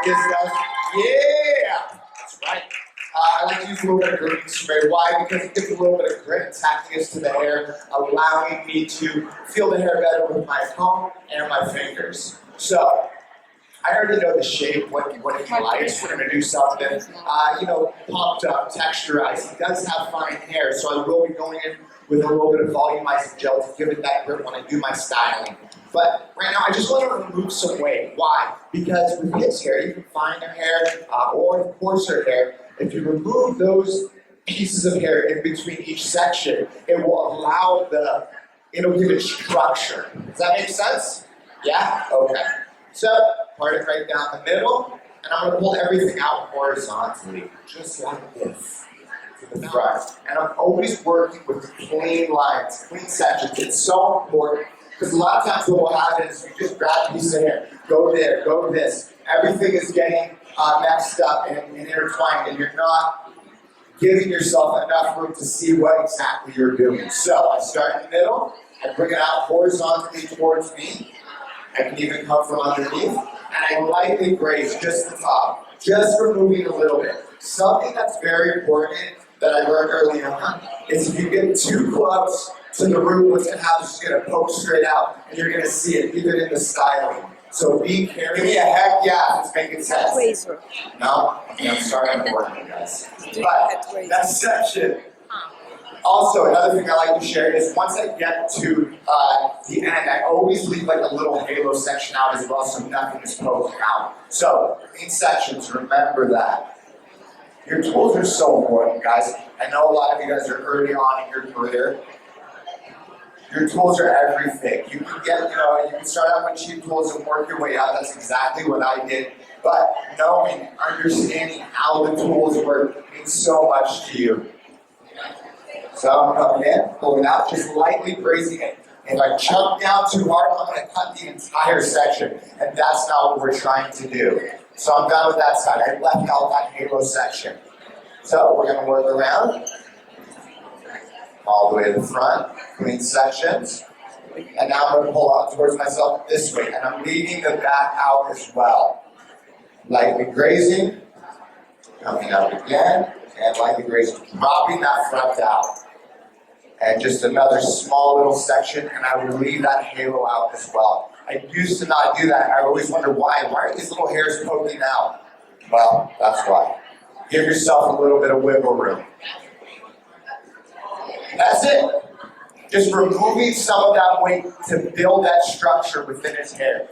this does. Yeah, that's right. I like to use a little bit of green spray. Why? Because it gives a little bit of grit and tackiness to the hair, allowing me to feel the hair better with my comb and my fingers. So, I already know the shape, what he likes. We're going to do something, pumped up, texturizing. He does have fine hair, so I will be going in with a little bit of volumizing gel to give it that grip when I do my styling. But right now, I just want to remove some weight. Why? Because with his hair, you can finer hair or coarser hair. If you remove those pieces of hair in between each section, it will allow it'll give it structure. Does that make sense? Yeah? Okay. So, part it right down the middle, and I'm going to pull everything out horizontally, just like this, to the front. And I'm always working with clean lines, clean sections. It's so important, because a lot of times what will happen is you just grab a piece of hair, go there, go this. Everything is getting mixed up and intertwined, and you're not giving yourself enough room to see what exactly you're doing. So, I start in the middle, I bring it out horizontally towards me. I can even come from underneath, and I lightly graze just the top, just removing a little bit. Something that's very important that I learned early on is if you get too close to the root, what's going to happen is it's going to poke straight out, and you're going to see it, even in the styling. So be careful. Give me a heck yeah if it's making sense. No? I'm sorry, I'm working, guys. But that section. Also, another thing I like to share is once I get to the end, I always leave like a little halo section out as well so nothing is poking out. So, in sections, remember that. Your tools are so important, guys. I know a lot of you guys are early on in your career. Your tools are everything. You can get, you can start out with cheap tools and work your way out. That's exactly what I did. But knowing, understanding how the tools work means so much to you. So I'm coming in, pulling out, just lightly grazing it. If I chunk down too hard, I'm going to cut the entire section, and that's not what we're trying to do. So I'm done with that side. I left out that halo section. So we're going to work around, all the way to the front, clean sections, and now I'm going to pull out towards myself this way, and I'm leaving the back out as well. Lightly grazing, coming out again, and lightly grazing, dropping that front out. And just another small little section, and I will leave that halo out as well. I used to not do that. I always wonder why. Why are these little hairs poking out? Well, that's why. Give yourself a little bit of wiggle room. That's it. Just removing some of that weight to build that structure within his hair.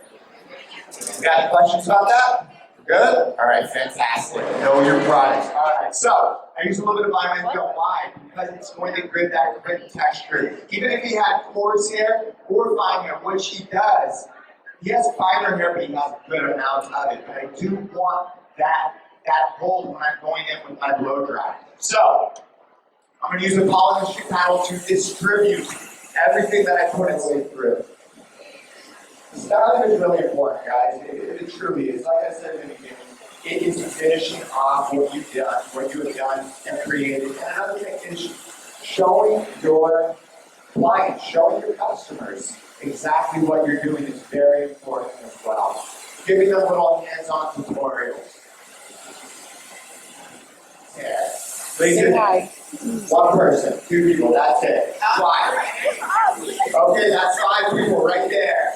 You got any questions about that? Good? All right, fantastic. Know your products. All right, so I use a little bit of vitamin gel. Why? Because it's going to give that grit texture. Even if he had coarse hair or fine hair, which he does, he has finer hair, but he has a good amount of it. But I do want that hold when I'm going in with my blow dry. So I'm going to use the polymetric paddle to distribute everything that I put its way through. Styling is really important, guys. It truly is. Like I said in the beginning, it is finishing off what you have done and created. And another thing is showing your clients, showing your customers exactly what you're doing is very important as well. Giving them little hands-on tutorials. Yeah. Say one person, 2 people, that's it. 5. Okay, that's 5 people right there.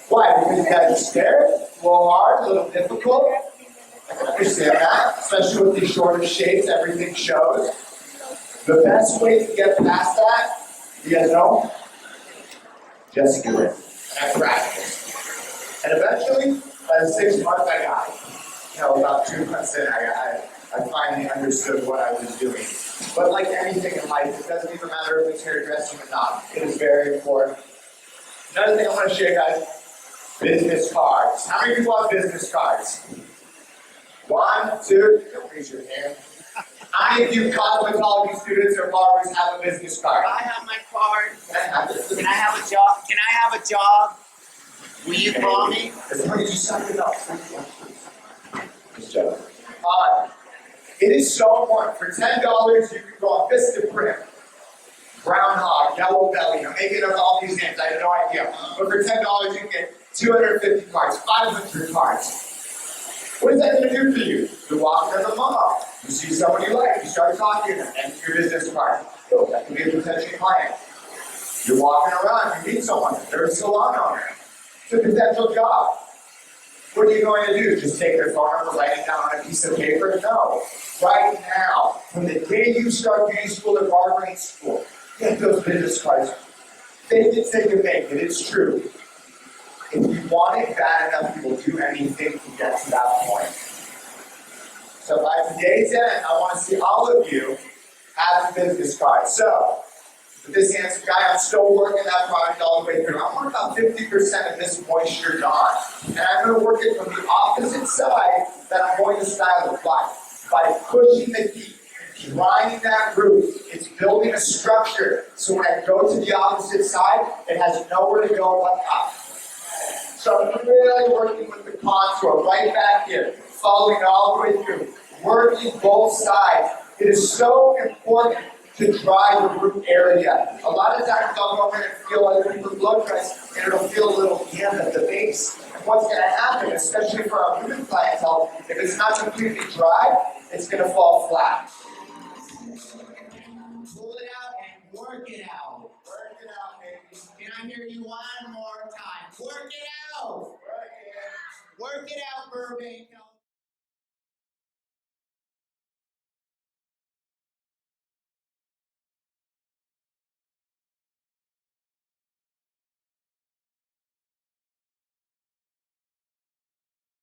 Why? Because you guys are scared, a little hard, a little difficult. I can understand that, especially with these shorter shapes, everything shows. The best way to get past that, you guys know? Just do it. And I practice. And eventually, by the 6 months I got it. About 2 months in, I finally understood what I was doing. But like anything in life, it doesn't even matter if it's hairdressing or not. It is very important. Another thing I want to share, guys. Business cards. How many people have business cards? 1, 2, don't raise your hand. How many of you cosmetology students or barbers have a business card? I have my card. Can I have a job? Can I have a job? Will you call me? As long as you suck it up. Just joking. It is so important. For $10, you can go on Vistaprint, Groundhog, Yellow Belly. I'm making up all these names. I have no idea. But for $10, you can get 250 cards, 500 cards. What is that going to do for you? You're walking to the mall. You see someone you like. You start talking to them. And your business card. So that could be a potential client. You're walking around. You meet someone. They're a salon owner. It's a potential job. What are you going to do? Just take their phone number, write it down on a piece of paper? No. Right now, from the day you start beauty school or barbering school, get those business cards. Fake it till you make it. It's true. If you want it bad enough, you will do anything to get to that point. So by today's end, I want to see all of you have the business card. So, with this handsome guy, I'm still working that product all the way through. I want about 50% of this moisture gone. And I'm going to work it from the opposite side that I'm going to style it by pushing the heat. Drying that root, it's building a structure. So when I go to the opposite side, it has nowhere to go but up. So I'm really working with the contour right back here, following all the way through, working both sides. It is so important to dry the root area. A lot of times I'll go in and feel like people blow dries, and it'll feel a little damp at the base. And what's going to happen, especially for our women clientele, if it's not completely dry, it's going to fall flat. Pull it out and work it out. Work it out, baby. Can I hear you one more time? Work it out. Work it. Work it out, Burbank.